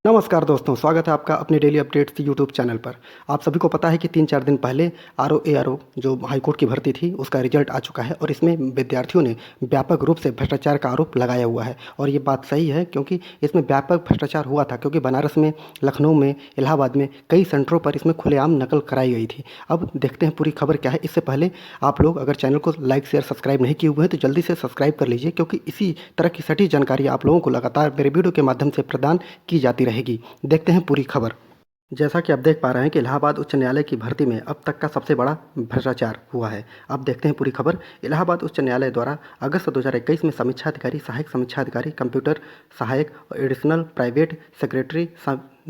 नमस्कार दोस्तों, स्वागत है आपका अपने डेली अपडेट्स यूट्यूब चैनल पर। आप सभी को पता है कि 3-4 दिन पहले आरओ जो हाईकोर्ट की भर्ती थी उसका रिजल्ट आ चुका है और इसमें विद्यार्थियों ने व्यापक रूप से भ्रष्टाचार का आरोप लगाया हुआ है। और ये बात सही है क्योंकि इसमें व्यापक भ्रष्टाचार हुआ था, क्योंकि बनारस में, लखनऊ में, इलाहाबाद में कई सेंटरों पर इसमें खुलेआम नकल कराई गई थी। अब देखते हैं पूरी खबर क्या है। इससे पहले आप लोग अगर चैनल को लाइक, शेयर, सब्सक्राइब नहीं किए हुए हैं तो जल्दी से सब्सक्राइब कर लीजिए, क्योंकि इसी तरह की सटीक जानकारी आप लोगों को लगातार मेरे वीडियो के माध्यम से प्रदान की जाती रहेगी। देखते हैं पूरी खबर। जैसा कि आप देख पा रहे हैं कि इलाहाबाद उच्च न्यायालय की भर्ती में अब तक का सबसे बड़ा भ्रष्टाचार हुआ है। अब देखते हैं पूरी खबर। इलाहाबाद उच्च न्यायालय द्वारा अगस्त 2021 में समीक्षा अधिकारी, सहायक समीक्षा अधिकारी, कंप्यूटर सहायक और एडिशनल प्राइवेट सेक्रेटरी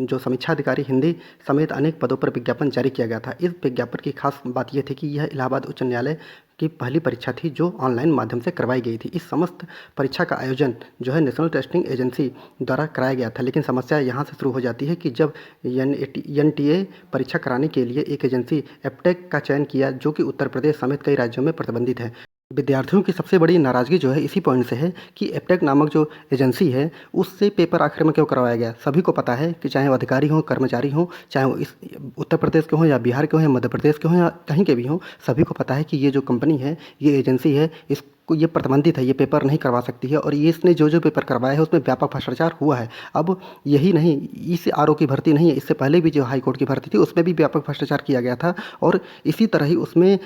जो समीक्षा अधिकारी हिंदी समेत अनेक पदों पर विज्ञापन जारी किया गया था। इस विज्ञापन की खास बात यह थी कि यह इलाहाबाद उच्च न्यायालय की पहली परीक्षा थी जो ऑनलाइन माध्यम से करवाई गई थी। इस समस्त परीक्षा का आयोजन जो है नेशनल टेस्टिंग एजेंसी द्वारा कराया गया था। लेकिन समस्या यहाँ से शुरू हो जाती है कि जब एनटीए परीक्षा कराने के लिए एक एजेंसी एप्टेक का चयन किया, जो कि उत्तर प्रदेश समेत कई राज्यों में प्रतिबंधित है। विद्यार्थियों की सबसे बड़ी नाराज़गी जो है इसी पॉइंट से है कि एप्टेक नामक जो एजेंसी है उससे पेपर आखिर में क्यों करवाया गया। सभी को पता है कि चाहे वो अधिकारी हों, कर्मचारी हों, चाहे वो इस उत्तर प्रदेश के हों या बिहार के हों या मध्य प्रदेश के हों या कहीं के भी हों, सभी को पता है कि ये जो कंपनी है, ये एजेंसी है, इसको ये प्रतिबंधित है, ये पेपर नहीं करवा सकती है। और ये इसने जो पेपर करवाया है उसमें व्यापक भ्रष्टाचार हुआ है। अब यही नहीं, इस आरओ की भर्ती नहीं है, इससे पहले भी जो हाईकोर्ट की भर्ती थी उसमें भी व्यापक भ्रष्टाचार किया गया था। और इसी तरह ही उसमें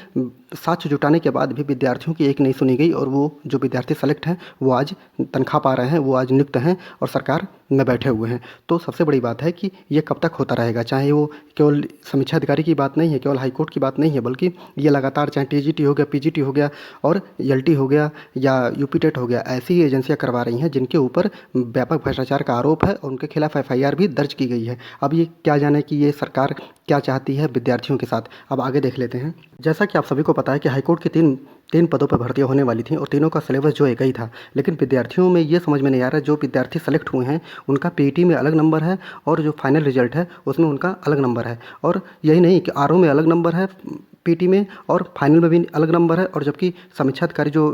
साक्ष्य जुटाने के बाद भी विद्यार्थियों की एक नहीं सुनी गई और वो जो विद्यार्थी सेलेक्ट हैं वो आज तनख्वाह पा रहे हैं, वो आज नियुक्त हैं और सरकार में बैठे हुए हैं। तो सबसे बड़ी बात है कि ये कब तक होता रहेगा। चाहे वो केवल समीक्षा अधिकारी की बात नहीं है, केवल हाईकोर्ट की बात नहीं है, बल्कि ये लगातार चाहे टीजीटी हो गया, पीजीटी हो गया और एलटी हो गया या यूपी टेट हो गया, ऐसी ही एजेंसियां करवा रही हैं जिनके ऊपर व्यापक भ्रष्टाचार का आरोप है और उनके खिलाफ एफआईआर भी दर्ज की गई है। अब ये क्या जाने कि ये सरकार क्या चाहती है विद्यार्थियों के साथ। अब आगे देख लेते हैं। जैसा कि आप सभी को पता है कि हाईकोर्ट की तीन पदों पर भर्तियां होने वाली थीं और तीनों का सिलेबस जो एक ही था। लेकिन विद्यार्थियों में ये समझ में नहीं आ रहा, जो विद्यार्थी सेलेक्ट हुए हैं उनका पीईटी में अलग नंबर है और जो फाइनल रिजल्ट है उसमें उनका अलग नंबर है। और यही नहीं कि आरओ में अलग नंबर है, पीटी में और फाइनल में भी अलग नंबर है, और जबकि समीक्षा अधिकारी जो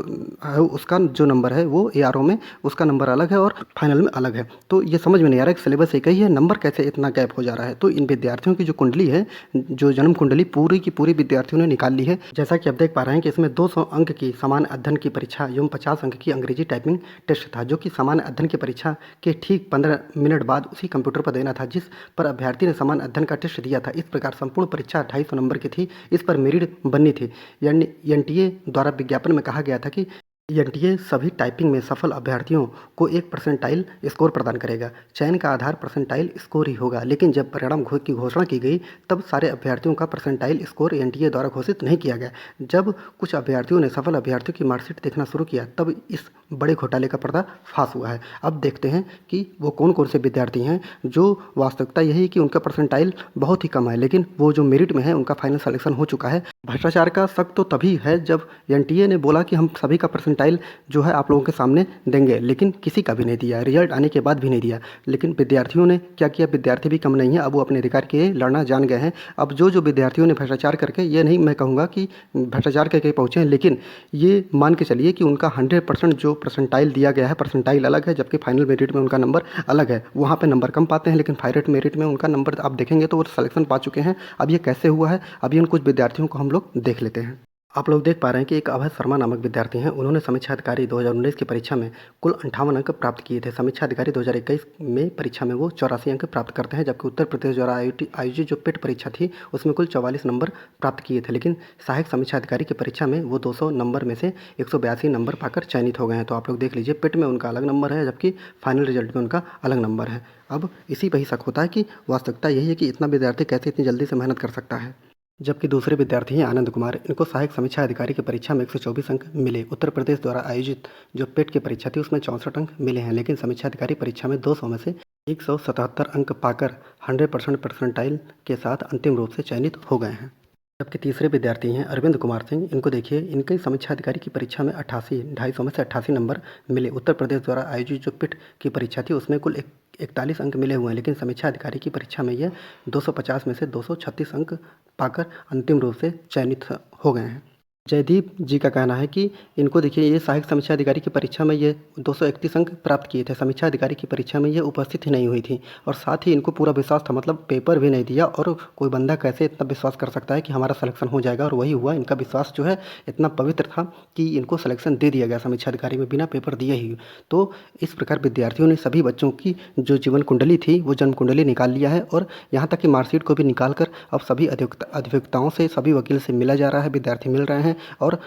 है उसका जो नंबर है वो एआरओ में उसका नंबर अलग है और फाइनल में अलग है। तो ये समझ में नहीं आ रहा है कि सिलेबस एक ही है, नंबर कैसे इतना गैप हो जा रहा है। तो इन विद्यार्थियों की जो कुंडली है, जो जन्म कुंडली पूरी की पूरी विद्यार्थियों ने निकाल ली है। जैसा कि आप देख पा रहे हैं कि इसमें 200 अंक की सामान्य अध्ययन की परीक्षा एवं 50 अंक की अंग्रेजी टाइपिंग टेस्ट था, जो कि सामान्य अध्ययन की परीक्षा के ठीक 15 मिनट बाद उसी कंप्यूटर पर देना था जिस पर अभ्यर्थी ने सामान्य अध्ययन का टेस्ट दिया था। इस प्रकार संपूर्ण परीक्षा 250 नंबर की थी। इस पर मेरिट बननी थी। एनटीए द्वारा विज्ञापन में कहा गया था कि एनटीए सभी टाइपिंग में सफल अभ्यर्थियों को 1 परसेंटाइल स्कोर प्रदान करेगा। चयन का आधार परसेंटाइल स्कोर ही होगा। लेकिन जब परिणाम की घोषणा की गई तब सारे अभ्यर्थियों का परसेंटाइल स्कोर एनटीए द्वारा घोषित नहीं किया गया। जब कुछ अभ्यर्थियों ने सफल अभ्यर्थियों की मार्कशीट देखना शुरू किया तब इस बड़े घोटाले का पर्दाफाश हुआ है। अब देखते हैं कि वो कौन कौन से विद्यार्थी हैं जो वास्तविकता यही है कि उनका परसेंटाइल बहुत ही कम है, लेकिन वो जो मेरिट में है उनका फाइनल सिलेक्शन हो चुका है। भ्रष्टाचार का शक तो तभी है जब एनटीए ने बोला कि हम सभी का परसेंटाइल जो है आप लोगों के सामने देंगे, लेकिन किसी का भी नहीं दिया, रिजल्ट आने के बाद भी नहीं दिया। लेकिन विद्यार्थियों ने क्या किया, विद्यार्थी भी कम नहीं है, अब वो अपने अधिकार के लिए लड़ना जान गए हैं। अब जो विद्यार्थियों ने भ्रष्टाचार करके, ये नहीं मैं कहूँगा कि भ्रष्टाचार करके पहुँचे हैं, लेकिन ये मान के चलिए कि उनका 100% जो परसेंटाइल दिया गया है, परसेंटाइल अलग है, जबकि फाइनल मेरिट में उनका नंबर अलग है। वहाँ पे नंबर कम पाते हैं, लेकिन फाइनल मेरिट में उनका नंबर आप देखेंगे तो वो सिलेक्शन पा चुके हैं। अब ये कैसे हुआ है, अभी उन कुछ विद्यार्थियों को हम लोग देख लेते हैं। आप लोग देख पा रहे हैं कि एक अभय शर्मा नामक विद्यार्थी हैं। उन्होंने समीक्षा अधिकारी 2019 की परीक्षा में कुल 58 अंक प्राप्त किए थे। समीक्षा अधिकारी 2021 में परीक्षा में वो 84 अंक प्राप्त करते हैं, जबकि उत्तर प्रदेश द्वारा आयोजित जो पेट परीक्षा थी उसमें कुल 44 नंबर प्राप्त किए थे। लेकिन सहायक समीक्षा अधिकारी की परीक्षा में वो 200 नंबर में से 182 नंबर पाकर चयनित हो गए हैं। तो आप लोग देख लीजिए, पेट में उनका अलग नंबर है जबकि फाइनल रिजल्ट में उनका अलग नंबर है। अब इसी पर ही शक होता है कि वास्तविकता यही है कि इतना विद्यार्थी कैसे इतनी जल्दी से मेहनत कर सकता है। जबकि दूसरे विद्यार्थी हैं आनंद कुमार, इनको सहायक समीक्षा अधिकारी की परीक्षा में 124 अंक मिले। उत्तर प्रदेश द्वारा आयोजित जो पेट की परीक्षा थी उसमें 64 अंक मिले हैं, लेकिन समीक्षा अधिकारी परीक्षा में 200 में से 177 अंक पाकर 100% परसेंटाइल के साथ अंतिम रूप से चयनित हो गए हैं। जबकि तीसरे विद्यार्थी हैं अरविंद कुमार सिंह, इनको देखिए, इनके समीक्षा अधिकारी की परीक्षा में 250 में से 88 नंबर मिले। उत्तर प्रदेश द्वारा आयोजित जो पिट की परीक्षा थी उसमें कुल 41 अंक मिले हुए हैं, लेकिन समीक्षा अधिकारी की परीक्षा में ये 250 में से 236 अंक पाकर अंतिम रूप से चयनित हो गए हैं। जयदीप जी का कहना है कि इनको देखिए ये सहायक समीक्षा अधिकारी की परीक्षा में ये 231 अंक प्राप्त किए थे। समीक्षा अधिकारी की परीक्षा में ये उपस्थित ही नहीं हुई थी और साथ ही इनको पूरा विश्वास था, मतलब पेपर भी नहीं दिया। और कोई बंदा कैसे इतना विश्वास कर सकता है कि हमारा सिलेक्शन हो जाएगा, और वही हुआ। इनका विश्वास जो है इतना पवित्र था कि इनको सिलेक्शन दे दिया गया समीक्षा अधिकारी में बिना पेपर दिए ही। तो इस प्रकार विद्यार्थियों ने सभी बच्चों की जो जीवन कुंडली थी वो जन्म कुंडली निकाल लिया है, और यहाँ तक कि मार्कशीट को भी निकाल कर अब सभी अधिवक्ताओं से, सभी वकील से मिला जा रहा है, विद्यार्थी मिल रहे हैं। और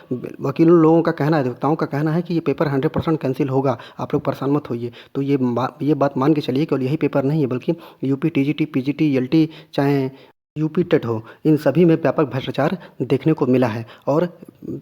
वकीलों लोगों का कहना है, अधिवक्ताओं का कहना है कि ये पेपर 100% कैंसिल होगा, आप लोग परेशान मत होइए। तो ये बात मान के चलिए केवल यही पेपर नहीं है, बल्कि यूपी टीजीटी, पीजीटी, एलटी, चाहे यूपी टेट हो, इन सभी में व्यापक भ्रष्टाचार देखने को मिला है। और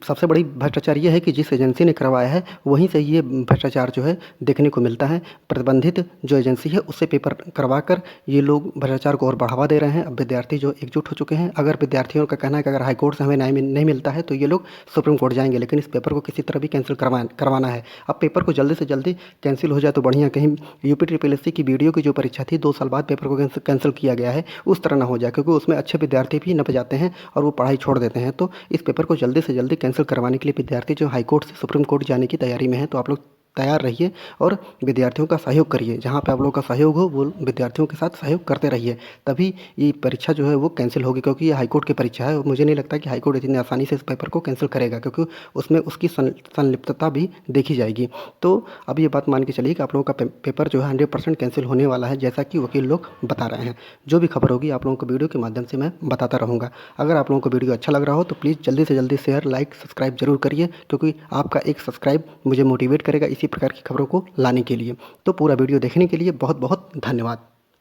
सबसे बड़ी भ्रष्टाचार ये है कि जिस एजेंसी ने करवाया है वहीं से ये भ्रष्टाचार जो है देखने को मिलता है। प्रतिबंधित जो एजेंसी है उससे पेपर करवा कर ये लोग भ्रष्टाचार को और बढ़ावा दे रहे हैं। अब विद्यार्थी जो एकजुट हो चुके हैं। अगर विद्यार्थियों का कहना है कि अगर हाईकोर्ट से हमें न्याय नहीं मिलता है तो ये लोग सुप्रीम कोर्ट जाएंगे, लेकिन इस पेपर को किसी तरह भी कैंसिल करवाना है। अब पेपर को जल्दी से जल्दी कैंसिल हो जाए तो बढ़िया। कहीं यूपी ट्रिपल एस सी की वीडियो की जो परीक्षा थी 2 साल बाद पेपर को कैंसिल किया गया है, उस तरह ना हो जाए, क्योंकि उसमें अच्छे विद्यार्थी भी नप जाते हैं और वो पढ़ाई छोड़ देते हैं। तो इस पेपर को जल्दी से जल्दी कैंसिल करवाने के लिए विद्यार्थी जो हाईकोर्ट से सुप्रीम कोर्ट जाने की तैयारी में है, तो आप लोग तैयार रहिए और विद्यार्थियों का सहयोग करिए। जहाँ पे आप लोगों का सहयोग हो वो विद्यार्थियों के साथ सहयोग करते रहिए, तभी ये परीक्षा जो है वो कैंसिल होगी। क्योंकि ये हाईकोर्ट की परीक्षा है और मुझे नहीं लगता कि हाईकोर्ट इतनी आसानी से इस पेपर को कैंसिल करेगा, क्योंकि उसमें उसकी संलिप्तता भी देखी जाएगी। तो अब ये बात मान के चलिए कि आप लोगों का पेपर जो है 100% कैंसिल होने वाला है, जैसा कि वकील लोग बता रहे हैं। जो भी खबर होगी आप लोगों को वीडियो के माध्यम से मैं बताता रहूँगा। अगर आप लोगों को वीडियो अच्छा लग रहा हो तो प्लीज़ जल्दी से जल्दी शेयर, लाइक, सब्सक्राइब जरूर करिए, क्योंकि आपका एक सब्सक्राइब मुझे मोटिवेट करेगा इसी प्रकार की खबरों को लाने के लिए। तो पूरा वीडियो देखने के लिए बहुत बहुत धन्यवाद।